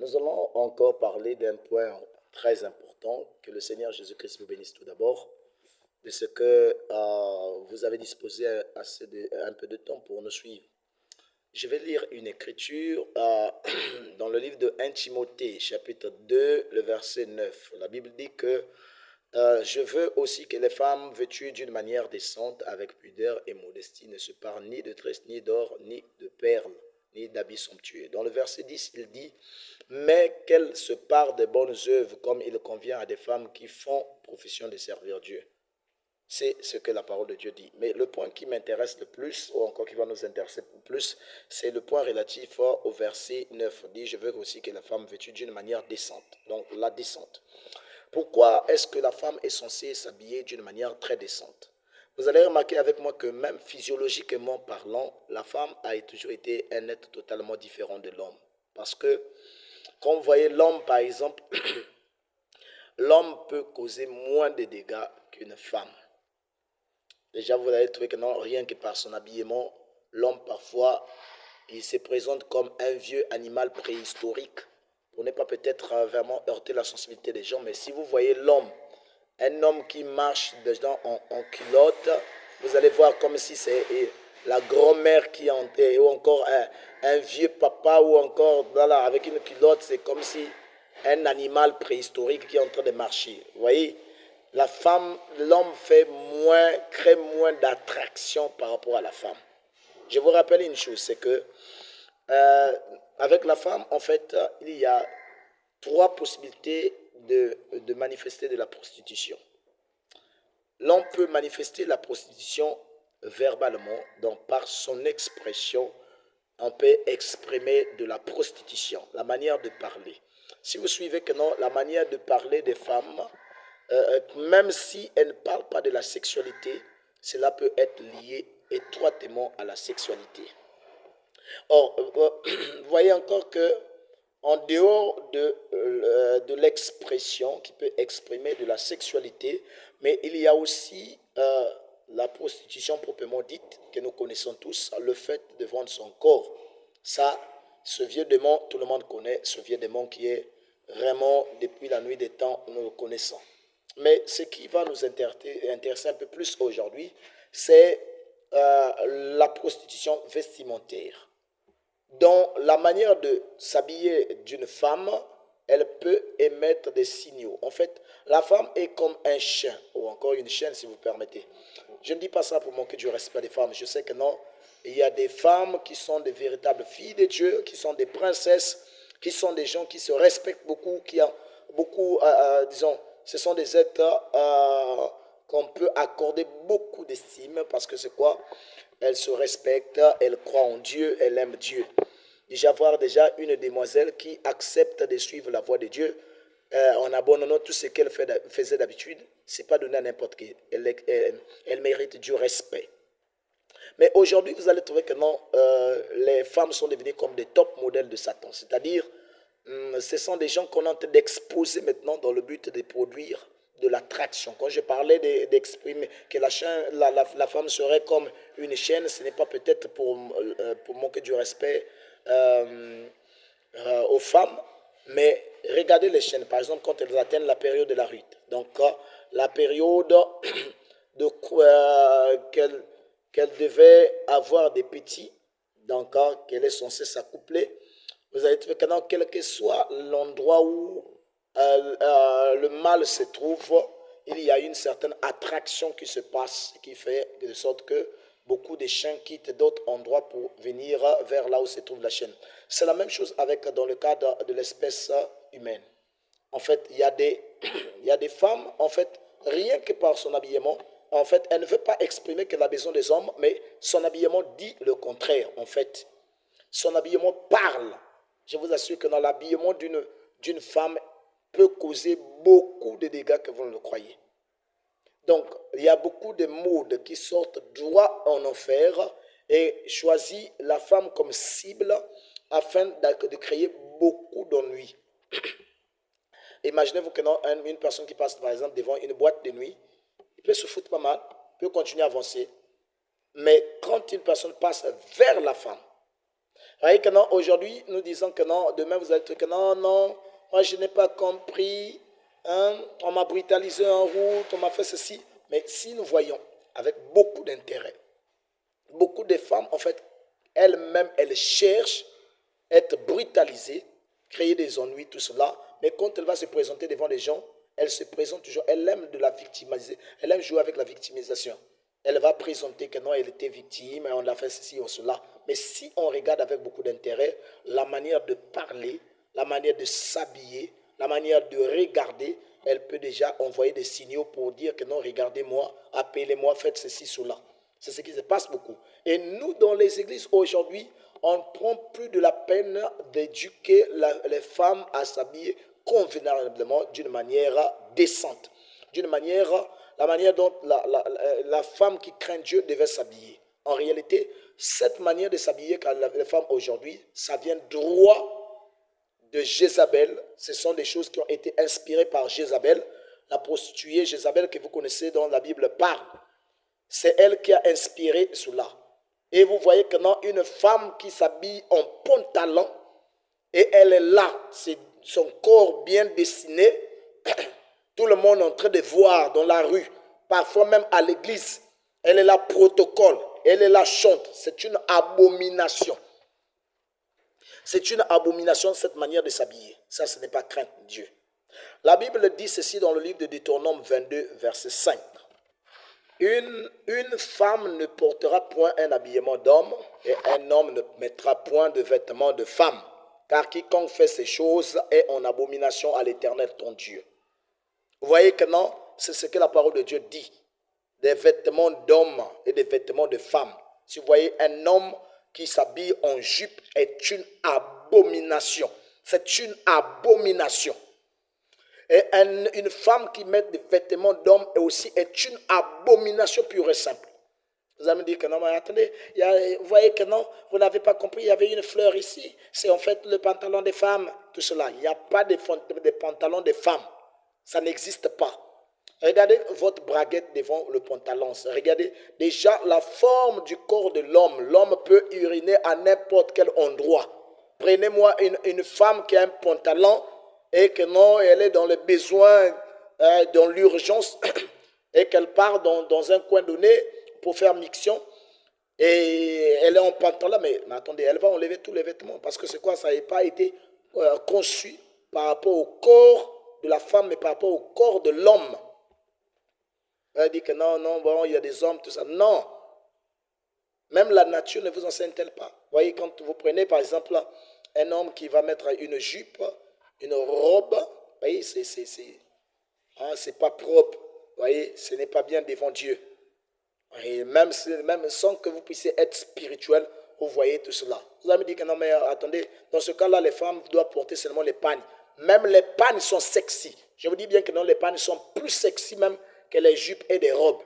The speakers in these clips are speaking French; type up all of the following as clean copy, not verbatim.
Nous allons encore parler d'un point très important. Que le Seigneur Jésus-Christ vous bénisse tout d'abord de ce que vous avez disposé un peu de temps pour nous suivre. Je vais lire une écriture dans le livre de 1 Timothée, chapitre 2, le verset 9. La Bible dit que je veux aussi que les femmes vêtues d'une manière décente, avec pudeur et modestie, ne se parent ni de tresses, ni d'or, ni de perles, ni d'habits somptueux. Dans le verset 10, il dit, mais qu'elles se parent de bonnes œuvres, comme il convient à des femmes qui font profession de servir Dieu. C'est ce que la parole de Dieu dit. Mais le point qui m'intéresse le plus, ou encore qui va nous intéresser le plus, c'est le point relatif au verset 9. Il dit, je veux aussi que la femme vêtue d'une manière décente. Donc, la décente. Pourquoi est-ce que la femme est censée s'habiller d'une manière très décente? Vous allez remarquer avec moi que même physiologiquement parlant, la femme a toujours été un être totalement différent de l'homme. Parce que, quand vous voyez l'homme, par exemple, l'homme peut causer moins de dégâts qu'une femme. Déjà, vous allez trouver que non, rien que par son habillement, l'homme, parfois, il se présente comme un vieux animal préhistorique. Pour ne pas peut-être vraiment heurter la sensibilité des gens, mais si vous voyez l'homme, un homme qui marche dedans en culotte, vous allez voir comme si c'est la grand-mère qui en est, ou encore un vieux papa, ou encore voilà, avec une culotte, c'est comme si un animal préhistorique qui est en train de marcher. Vous voyez, la femme, l'homme crée moins d'attraction par rapport à la femme. Je vous rappelle une chose, c'est que avec la femme, en fait, il y a trois possibilités de manifester de la prostitution. L'homme peut manifester la prostitution verbalement, donc par son expression, on peut exprimer de la prostitution, la manière de parler. Si vous suivez que non, la manière de parler des femmes, même si elles ne parlent pas de la sexualité, cela peut être lié étroitement à la sexualité. Or, vous voyez encore que en dehors de l'expression qui peut exprimer de la sexualité, mais il y a aussi la prostitution proprement dite, que nous connaissons tous, le fait de vendre son corps. Ça, ce vieux démon, tout le monde connaît, ce vieux démon qui est vraiment, depuis la nuit des temps, nous le connaissons. Mais ce qui va nous intéresser un peu plus aujourd'hui, c'est la prostitution vestimentaire. Dans la manière de s'habiller d'une femme, elle peut émettre des signaux. En fait, la femme est comme un chien, ou encore une chienne si vous permettez. Je ne dis pas ça pour manquer du respect des femmes. Je sais que non, il y a des femmes qui sont des véritables filles de Dieu, qui sont des princesses, qui sont des gens qui se respectent beaucoup, qui ont beaucoup, disons, ce sont des êtres qu'on peut accorder beaucoup d'estime parce que c'est quoi? Elle se respecte, elle croit en Dieu, elle aime Dieu. Déjà voir déjà une demoiselle qui accepte de suivre la voie de Dieu en abandonnant tout ce qu'elle faisait d'habitude, c'est pas donné à n'importe qui. Elle mérite du respect. Mais aujourd'hui, vous allez trouver que non, les femmes sont devenues comme des top modèles de Satan. C'est-à-dire, ce sont des gens qu'on est en train d'exposer maintenant dans le but de produire de l'attraction. Quand je parlais d'exprimer que la femme serait comme une chaîne, ce n'est pas peut-être pour manquer du respect aux femmes, mais regardez les chaînes, par exemple, quand elles atteignent la période de la rue. Donc, la période qu'elle devait avoir des petits, donc qu'elle est censée s'accoupler, vous allez trouver que dans quel que soit l'endroit où le mâle se trouve, il y a une certaine attraction qui se passe, qui fait de sorte que beaucoup de chiens quittent d'autres endroits pour venir vers là où se trouve la chaîne. C'est la même chose avec dans le cadre de l'espèce humaine. En fait, il y a des femmes, en fait, rien que par son habillement, en fait, elle ne veut pas exprimer qu'elle a besoin des hommes, mais son habillement dit le contraire, en fait. Son habillement parle. Je vous assure que dans l'habillement d'une femme peut causer beaucoup de dégâts que vous ne le croyez. Donc, il y a beaucoup de modes qui sortent droit en enfer et choisit la femme comme cible afin de créer beaucoup d'ennuis. Imaginez-vous que une personne qui passe par exemple devant une boîte de nuit, il peut se foutre pas mal, peut continuer à avancer. Mais quand une personne passe vers la femme, voyez que non, aujourd'hui, nous disons que non, demain vous allez dire que non, non, moi je n'ai pas compris, hein, on m'a brutalisé en route, on m'a fait ceci. Mais si nous voyons avec beaucoup d'intérêt, beaucoup de femmes, en fait, elles-mêmes, elles cherchent à être brutalisées, créer des ennuis, tout cela. Mais quand elle va se présenter devant les gens, elle se présente toujours, elle aime de la victimiser, elle aime jouer avec la victimisation. Elle va présenter que non, elle était victime, et on l'a fait ceci ou cela. Mais si on regarde avec beaucoup d'intérêt, la manière de parler, la manière de s'habiller, la manière de regarder, elle peut déjà envoyer des signaux pour dire que non, regardez-moi, appelez-moi, faites ceci, cela. C'est ce qui se passe beaucoup. Et nous, dans les églises aujourd'hui, on ne prend plus de la peine d'éduquer les femmes à s'habiller convenablement d'une manière décente. D'une manière, la manière dont la femme qui craint Dieu devait s'habiller. En réalité, cette manière de s'habiller qu'a les femmes aujourd'hui, ça vient droit de Jézabel. Ce sont des choses qui ont été inspirées par Jézabel. La prostituée Jézabel que vous connaissez dans la Bible parle. C'est elle qui a inspiré cela. Et vous voyez que non, une femme qui s'habille en pantalon, et elle est là, c'est son corps bien dessiné, tout le monde est en train de voir dans la rue, parfois même à l'église. Elle est là protocole, elle est là chante. C'est une abomination. C'est une abomination cette manière de s'habiller. Ça, ce n'est pas crainte de Dieu. La Bible dit ceci dans le livre de Deutéronome 22, verset 5. Une femme ne portera point un habillement d'homme et un homme ne mettra point de vêtements de femme, car quiconque fait ces choses est en abomination à l'Éternel ton Dieu. Vous voyez que non, c'est ce que la parole de Dieu dit. Des vêtements d'homme et des vêtements de femme. Si vous voyez un homme qui s'habille en jupe est une abomination. C'est une abomination. Et une femme qui met des vêtements d'homme aussi est une abomination pure et simple. Vous allez me dire que non, mais attendez, vous voyez que non, vous n'avez pas compris, il y avait une fleur ici. C'est en fait le pantalon des femmes, tout cela. Il n'y a pas de pantalons des femmes. Ça n'existe pas. Regardez votre braguette devant le pantalon. Regardez déjà la forme du corps de l'homme. L'homme peut uriner à n'importe quel endroit. Prenez-moi une femme qui a un pantalon et que non, elle est dans le besoin, dans l'urgence, et qu'elle part dans un coin donné pour faire miction, et elle est en pantalon, mais attendez, elle va enlever tous les vêtements, parce que c'est quoi? Ça n'a pas été conçu par rapport au corps de la femme, mais par rapport au corps de l'homme. Elle dit que non, non, bon, il y a des hommes, tout ça. Non. Même la nature ne vous enseigne-t-elle pas? Vous voyez, quand vous prenez par exemple un homme qui va mettre une jupe, une robe, vous voyez, c'est pas propre. Vous voyez, ce n'est pas bien devant Dieu. Et même sans que vous puissiez être spirituel, vous voyez tout cela. Vous allez me dire que non, mais attendez, dans ce cas-là, les femmes doivent porter seulement les pagnes. Même les pagnes sont sexy. Je vous dis bien que non, les pagnes sont plus sexy même que les jupes et les robes.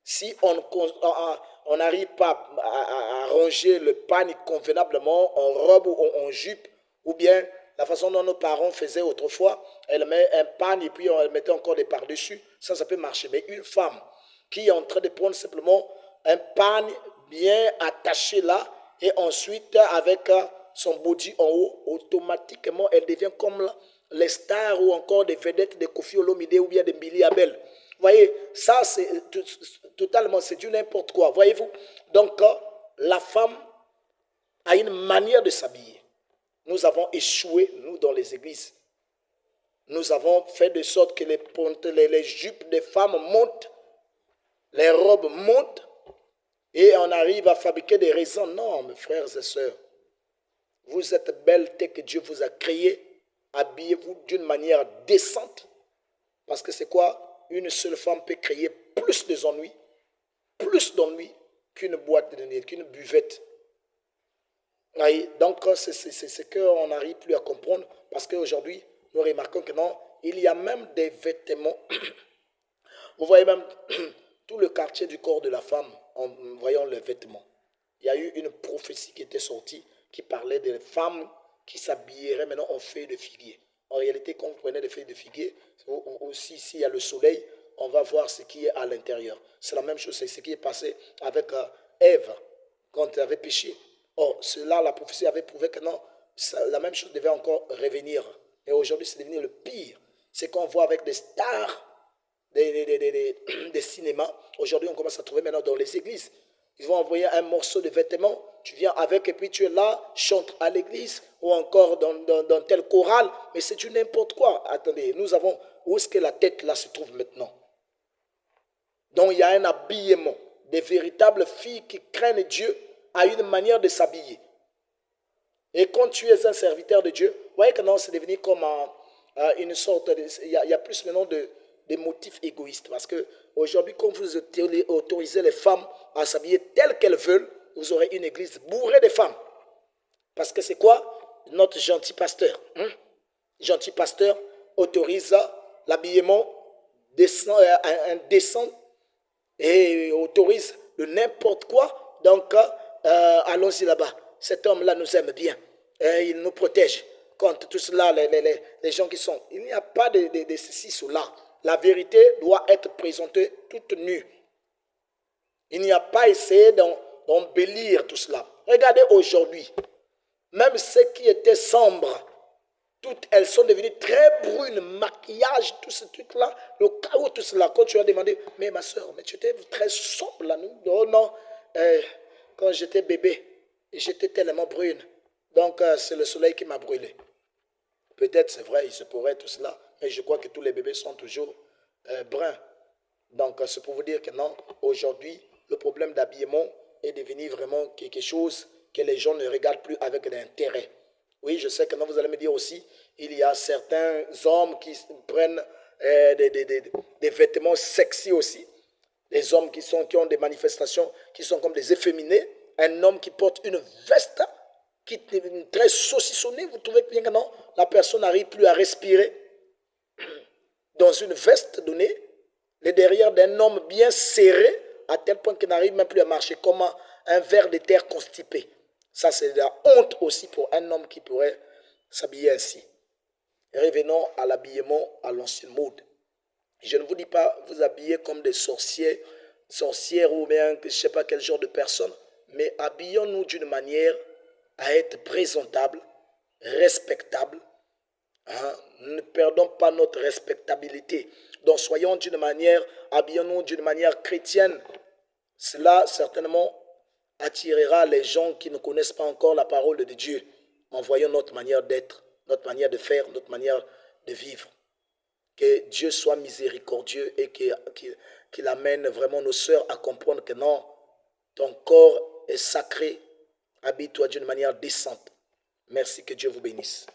Si on n'arrive pas à ranger le pagne convenablement en robe ou en jupe, ou bien la façon dont nos parents faisaient autrefois, elle met un pagne et puis elle mettait encore des par-dessus, ça peut marcher. Mais une femme qui est en train de prendre simplement un pagne bien attaché là, et ensuite avec son body en haut, automatiquement elle devient comme les stars ou encore des vedettes de Koffi Olomide ou bien de Billy Abel. Vous voyez, ça c'est totalement, c'est du n'importe quoi, voyez-vous. Donc la femme a une manière de s'habiller. Nous avons échoué, nous, dans les églises. Nous avons fait de sorte que les jupes des femmes montent, les robes montent, et on arrive à fabriquer des raisons. Non, mes frères et sœurs, vous êtes belles telles que Dieu vous a créées. Habillez-vous d'une manière décente. Parce que c'est quoi? Une seule femme peut créer plus d'ennuis qu'une boîte de nuit, qu'une buvette. Donc, c'est ce qu'on n'arrive plus à comprendre. Parce qu'aujourd'hui, nous remarquons que non, il y a même des vêtements. Vous voyez même tout le quartier du corps de la femme en voyant les vêtements. Il y a eu une prophétie qui était sortie qui parlait des femmes qui s'habilleraient maintenant en feuilles de figuier. En réalité, quand vous prenez des feuilles de figuier, aussi s'il y a le soleil, on va voir ce qui est à l'intérieur. C'est la même chose, c'est ce qui est passé avec Ève quand elle avait péché. Or, cela, la prophétie avait prouvé que non, la même chose devait encore revenir. Et aujourd'hui, c'est devenu le pire. C'est qu'on voit avec des stars des cinémas. Aujourd'hui, on commence à trouver maintenant dans les églises. Ils vont envoyer un morceau de vêtement, tu viens avec et puis tu es là, chante à l'église ou encore dans tel choral, mais c'est du n'importe quoi. Attendez, nous avons, où est-ce que la tête là se trouve maintenant? Donc il y a un habillement. Des véritables filles qui craignent Dieu à une manière de s'habiller. Et quand tu es un serviteur de Dieu, vous voyez que non, c'est devenu comme une sorte de... Il y a plus maintenant de motifs égoïstes. Parce que aujourd'hui, quand vous autorisez les femmes à s'habiller telles qu'elles veulent, vous aurez une église bourrée de femmes. Parce que c'est quoi? Notre gentil pasteur. Gentil pasteur autorise l'habillement indécent et autorise le n'importe quoi. Donc, allons-y là-bas. Cet homme-là nous aime bien. Il nous protège contre tout cela, les gens qui sont. Il n'y a pas de ceci ou là. La vérité doit être présentée toute nue. Il n'y a pas essayé d'embellir tout cela. Regardez aujourd'hui, même ceux qui étaient sombres, toutes elles sont devenues très brunes, maquillage, tout ce truc-là, le chaos, tout cela. Quand tu as demandé, mais ma soeur, mais tu étais très sombre là, nous? Oh non, quand j'étais bébé, j'étais tellement brune. Donc c'est le soleil qui m'a brûlé. Peut-être c'est vrai, il se pourrait tout cela, mais je crois que tous les bébés sont toujours bruns. Donc c'est pour vous dire que non, aujourd'hui, le problème d'habillement est devenu vraiment quelque chose que les gens ne regardent plus avec l'intérêt. Oui, je sais que non, vous allez me dire aussi, il y a certains hommes qui prennent des vêtements sexy aussi. Des hommes qui ont des manifestations qui sont comme des efféminés. Un homme qui porte une veste qui est très saucissonnée, vous trouvez bien que non, la personne n'arrive plus à respirer dans une veste donnée, le derrière d'un homme bien serré, à tel point qu'il n'arrive même plus à marcher comme un ver de terre constipé. Ça, c'est de la honte aussi pour un homme qui pourrait s'habiller ainsi. Revenons à l'habillement à l'ancienne mode. Je ne vous dis pas vous habiller comme des sorcières ou bien je ne sais pas quel genre de personnes, mais habillons-nous d'une manière à être présentable, respectable. Ne perdons pas notre respectabilité. Donc soyons d'une manière, habillons-nous d'une manière chrétienne. Cela certainement attirera les gens qui ne connaissent pas encore la parole de Dieu en voyant notre manière d'être, notre manière de faire, notre manière de vivre. Que Dieu soit miséricordieux et qu'il amène vraiment nos sœurs à comprendre que non, ton corps est sacré, habille-toi d'une manière décente. Merci, que Dieu vous bénisse.